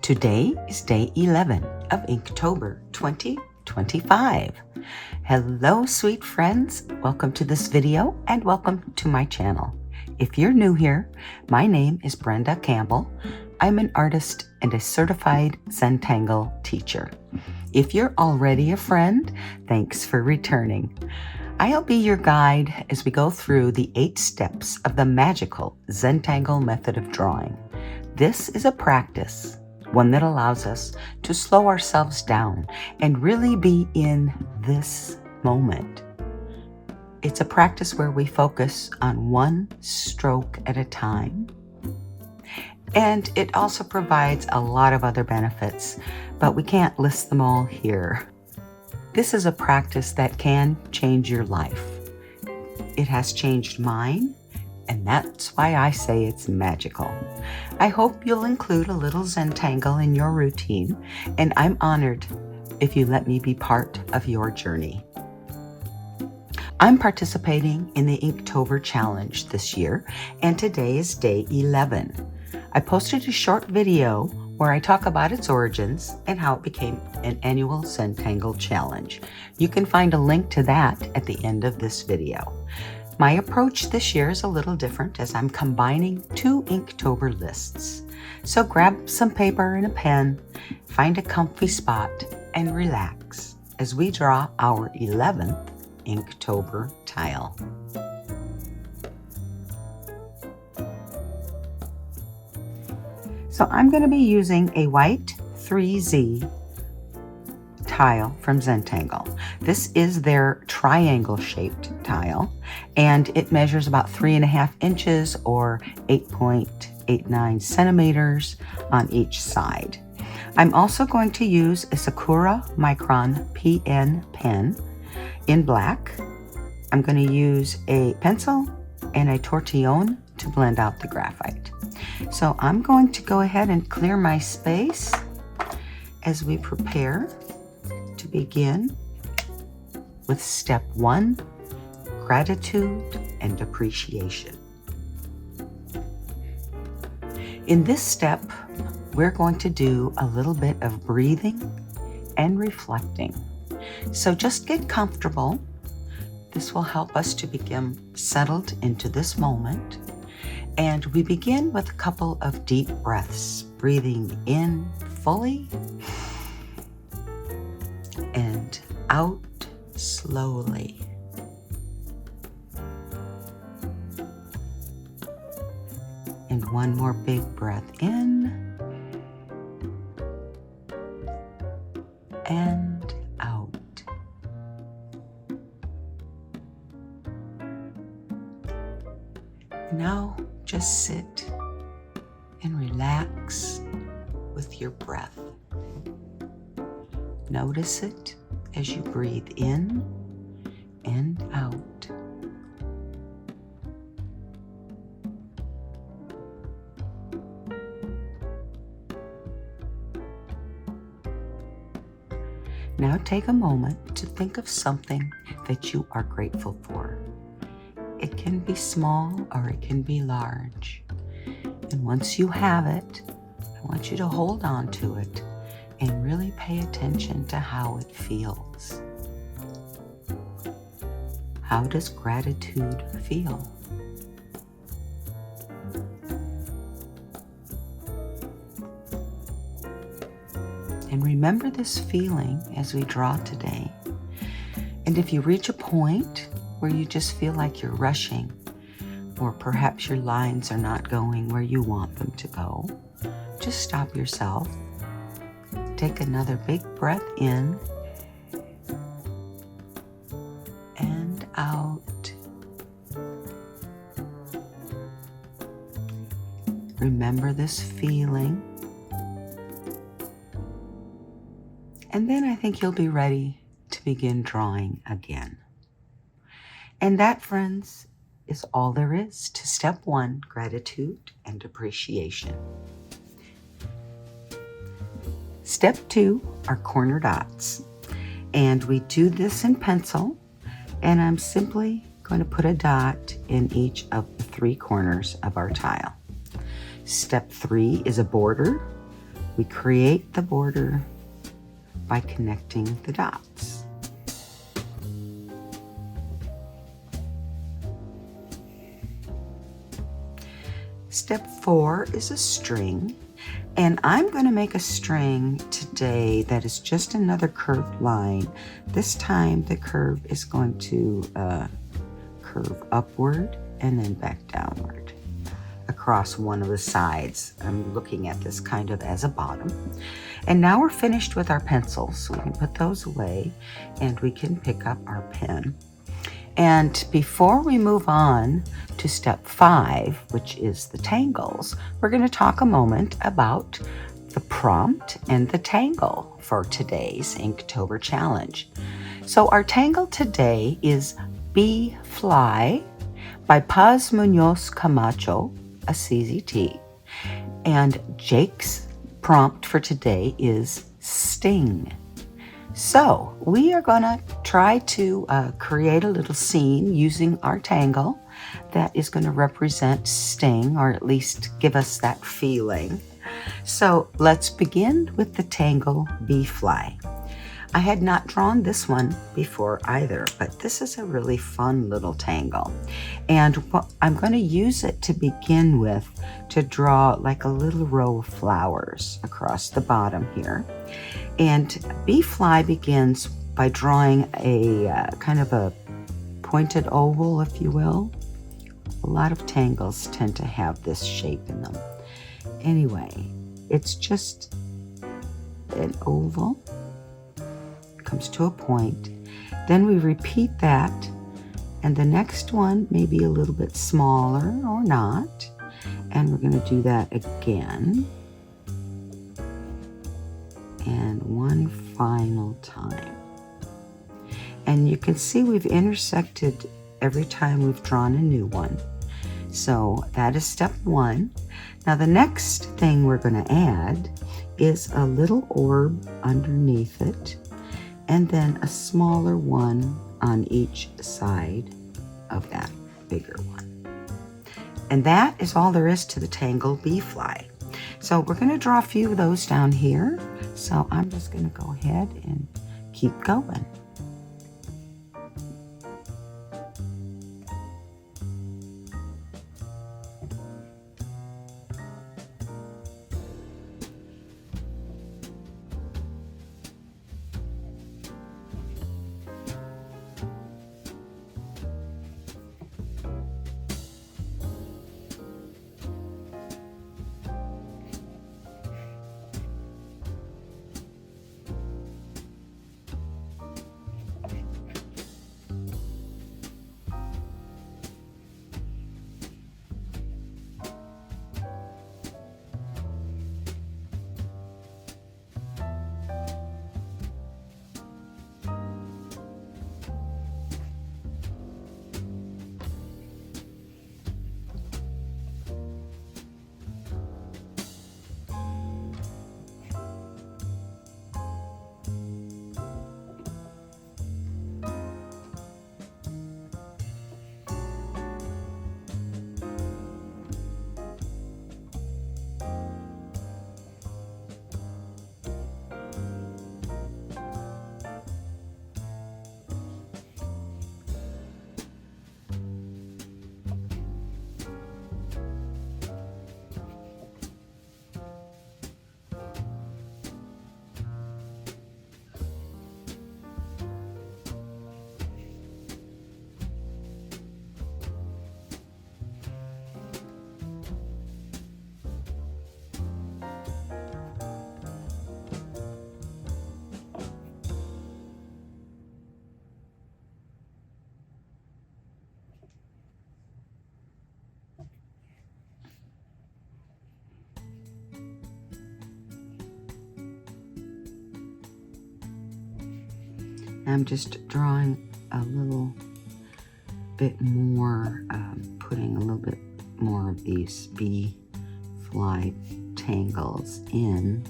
Today is day 11 of Inktober 2025. Hello, sweet friends. Welcome to this video and welcome to my channel. If you're new here, my name is Brenda Campbell. I'm an artist and a certified Zentangle teacher. If you're already a friend, thanks for returning. I'll be your guide as we go through the 8 steps of the Magical Zentangle Method of drawing. This is a practice, one that allows us to slow ourselves down and really be in this moment. It's a practice where we focus on one stroke at a time. And it also provides a lot of other benefits, but we can't list them all here. This is a practice that can change your life. It has changed mine, and that's why I say it's magical. I hope you'll include a little Zentangle in your routine, and I'm honored if you let me be part of your journey. I'm participating in the Inktober challenge this year, and today is day 11. I posted a short video where I talk about its origins and how it became an annual Zentangle challenge. You can find a link to that at the end of this video. My approach this year is a little different as I'm combining 2 Inktober lists. So grab some paper and a pen, find a comfy spot, and relax as we draw our 11th Inktober tile. So I'm going to be using a white 3Z tile from Zentangle. This is their triangle shaped tile, and it measures about 3.5 inches or 8.89 centimeters on each side. I'm also going to use a Sakura Micron PN pen in black. I'm going to use a pencil and a tortillion to blend out the graphite. So I'm going to go ahead and clear my space as we prepare to begin with step 1, gratitude and appreciation. In this step, we're going to do a little bit of breathing and reflecting. So just get comfortable. This will help us to become settled into this moment. And we begin with a couple of deep breaths, breathing in fully and out slowly. And one more big breath in and out. Now just sit and relax with your breath. Notice it as you breathe in and out. Now take a moment to think of something that you are grateful for. It can be small or it can be large. And once you have it, I want you to hold on to it and really pay attention to how it feels. How does gratitude feel? And remember this feeling as we draw today. And if you reach a point where you just feel like you're rushing, or perhaps your lines are not going where you want them to go, just stop yourself. Take another big breath in and out. Remember this feeling. And then I think you'll be ready to begin drawing again. And that, friends, is all there is to step 1, gratitude and appreciation. Step 2 are corner dots. And we do this in pencil, and I'm simply going to put a dot in each of the 3 corners of our tile. Step 3 is a border. We create the border by connecting the dots. Step 4 is a string, and I'm going to make a string today that is just another curved line. This time the curve is going to curve upward and then back downward across one of the sides. I'm looking at this kind of as a bottom. And now we're finished with our pencils, so we can put those away and we can pick up our pen. And before we move on to step 5, which is the tangles, we're going to talk a moment about the prompt and the tangle for today's Inktober challenge. So our tangle today is Bee Fly by Paz Munoz Camacho, a CZT. And Jake's prompt for today is sting. So we are going to try to create a little scene using our tangle that is going to represent sting, or at least give us that feeling. So let's begin with the tangle Bee Fly. I had not drawn this one before either, but this is a really fun little tangle. And I'm going to use it to begin with to draw like a little row of flowers across the bottom here. And Bee Fly begins by drawing a kind of a pointed oval, if you will. A lot of tangles tend to have this shape in them. Anyway, it's just an oval. Comes to a point. Then we repeat that, and the next one may be a little bit smaller or not. And we're going to do that again. And one final time. And you can see we've intersected every time we've drawn a new one. So that is step 1. Now the next thing we're going to add is a little orb underneath it, and then a smaller one on each side of that bigger one. And that is all there is to the tangle Bee Fly. So we're going to draw a few of those down here. So I'm just going to go ahead and keep going. I'm just drawing a little bit more, putting a little bit more of these Bee Fly tangles in,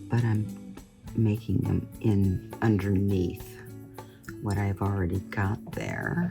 but I'm making them in underneath what I've already got there.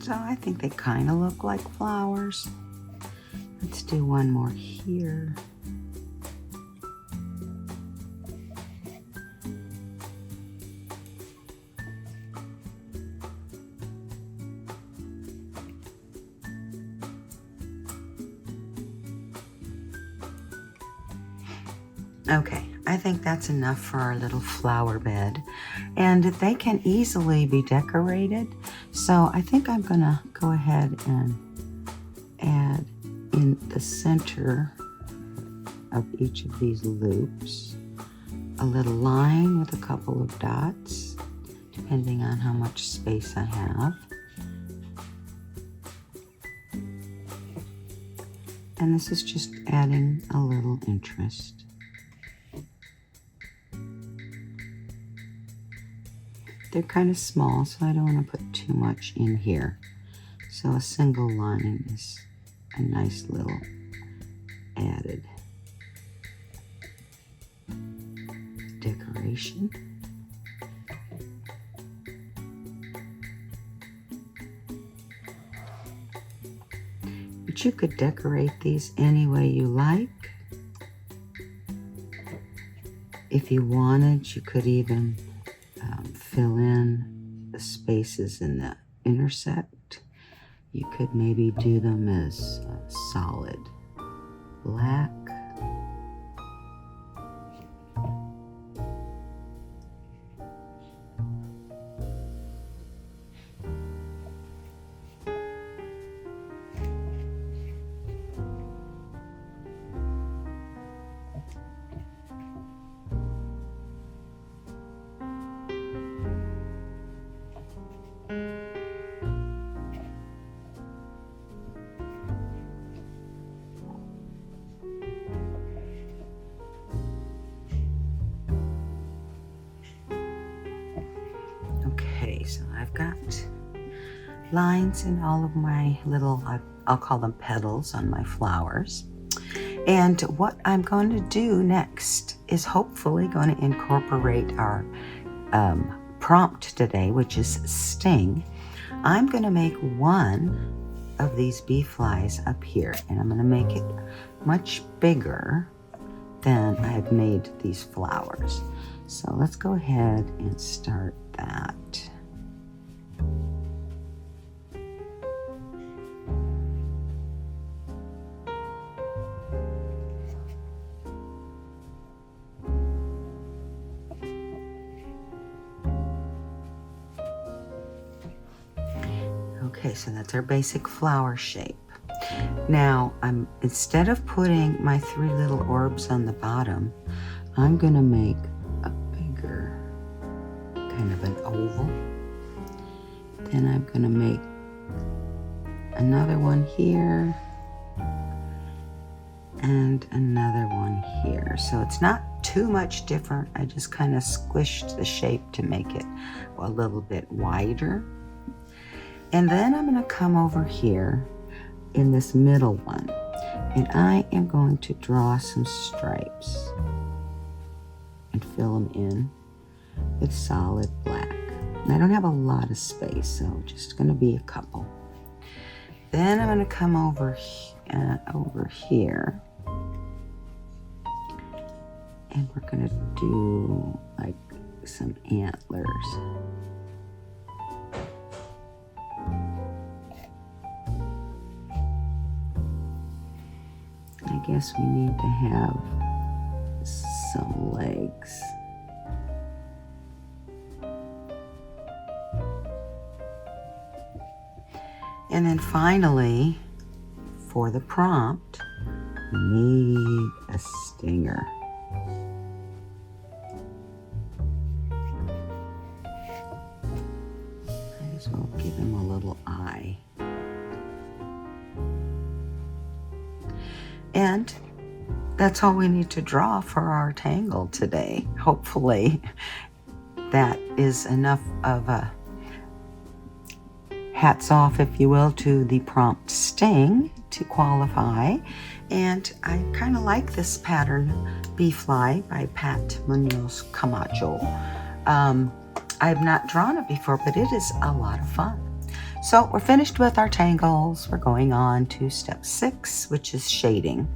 So I think they kind of look like flowers. Let's do one more here. Okay, I think that's enough for our little flower bed, and they can easily be decorated. So I think I'm gonna go ahead and add in the center of each of these loops a little line with a couple of dots, depending on how much space I have. And this is just adding a little interest. They're kind of small, so I don't want to put too much in here. So a single line is a nice little added decoration. But you could decorate these any way you like. If you wanted, you could even fill in the spaces in the intersect. You could maybe do them as solid black. So I've got lines in all of my little, I'll call them petals on my flowers. And what I'm going to do next is hopefully going to incorporate our prompt today, which is sting. I'm going to make one of these bee flies up here, and I'm going to make it much bigger than I had made these flowers. So let's go ahead and start that. Okay, so that's our basic flower shape. Now, instead of putting my 3 little orbs on the bottom, I'm gonna make a bigger kind of an oval. Then I'm gonna make another one here and another one here. So it's not too much different. I just kind of squished the shape to make it a little bit wider. And then I'm going to come over here in this middle one, and I am going to draw some stripes and fill them in with solid black. And I don't have a lot of space, so just going to be a couple. Then I'm going to come over here, and we're going to do like some antlers. I guess we need to have some legs. And then finally, for the prompt, we need a stinger. Might as well give him a little eye. And that's all we need to draw for our tangle today. Hopefully that is enough of a hats off, if you will, to the prompt sting to qualify. And I kind of like this pattern, Bee Fly by Paz Munoz Camacho. I've not drawn it before, but it is a lot of fun. So we're finished with our tangles. We're going on to step 6, which is shading.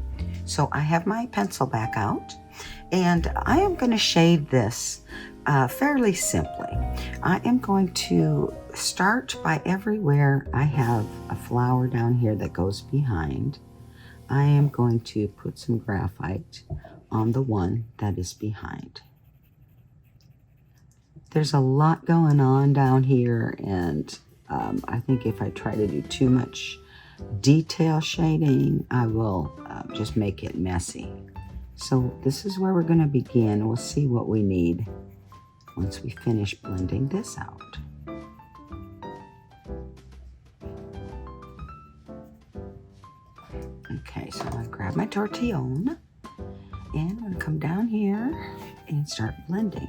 So I have my pencil back out, and I am going to shade this fairly simply. I am going to start by everywhere I have a flower down here that goes behind. I am going to put some graphite on the one that is behind. There's a lot going on down here, and I think if I try to do too much detail shading, I will just make it messy. So this is where we're going to begin. We'll see what we need once we finish blending this out. Okay, so I'm going to grab my tortillion, and I'm going to come down here and start blending.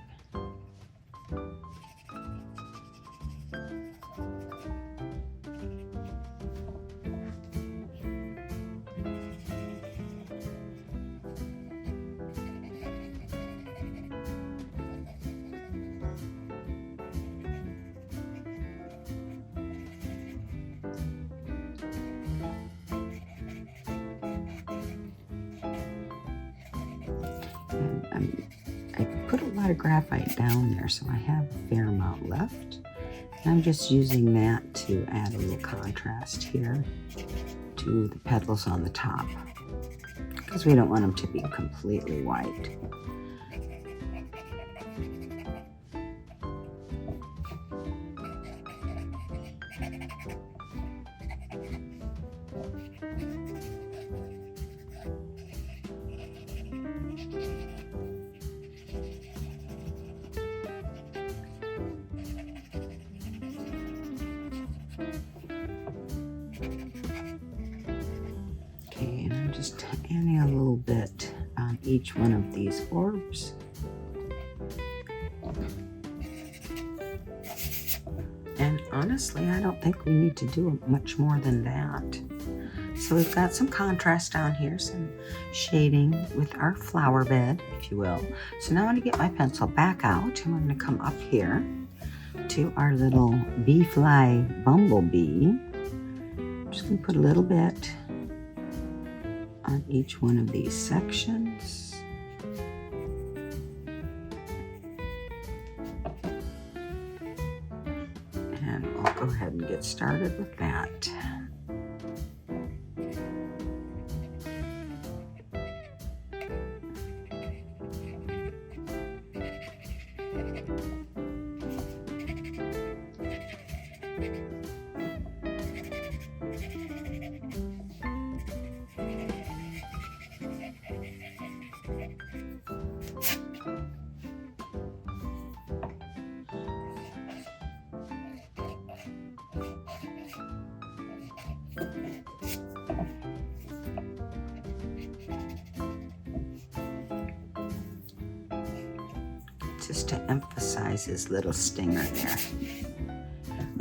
I put a lot of graphite down there, so I have a fair amount left. And I'm just using that to add a little contrast here to the petals on the top, because we don't want them to be completely white. Just adding a little bit on each one of these orbs. And honestly, I don't think we need to do much more than that. So we've got some contrast down here, some shading with our flower bed, if you will. So now I'm going to get my pencil back out, and we're going to come up here to our little bee fly bumblebee. I'm just going to put a little bit on each one of these sections. And we'll go ahead and get started with that. Just to emphasize his little stinger there.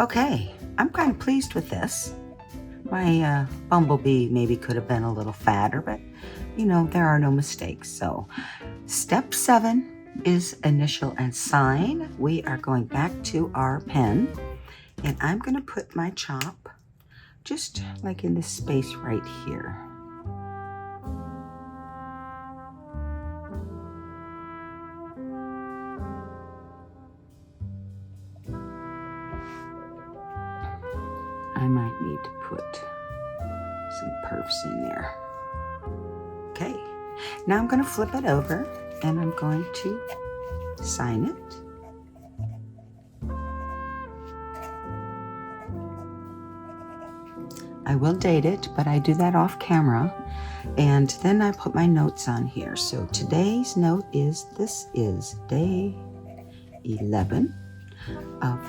Okay, I'm kind of pleased with this. My bumblebee maybe could have been a little fatter, but you know, there are no mistakes. So step 7 is initial and sign. We are going back to our pen, and I'm going to put my chop just like in this space right here. I might need to put some perfs in there. Okay, now I'm going to flip it over, and I'm going to sign it. I will date it, but I do that off camera, and then I put my notes on here. So today's note is, this is day 11 of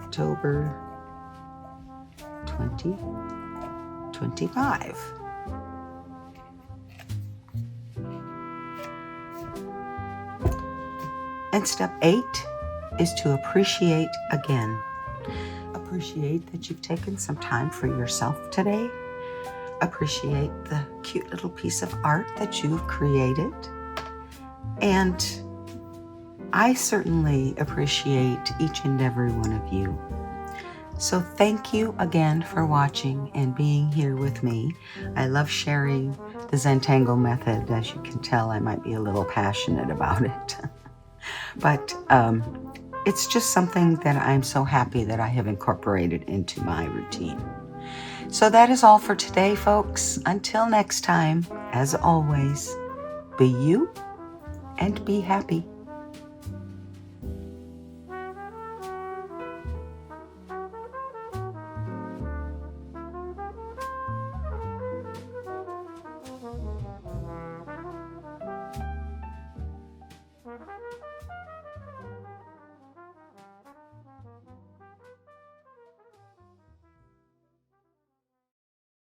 Inktober 2025. And step 8 is to appreciate again. Appreciate that you've taken some time for yourself today. Appreciate the cute little piece of art that you've created. And I certainly appreciate each and every one of you. So thank you again for watching and being here with me. I love sharing the Zentangle method. As you can tell, I might be a little passionate about it. But it's just something that I'm so happy that I have incorporated into my routine. So that is all for today, folks. Until next time, as always, be you and be happy.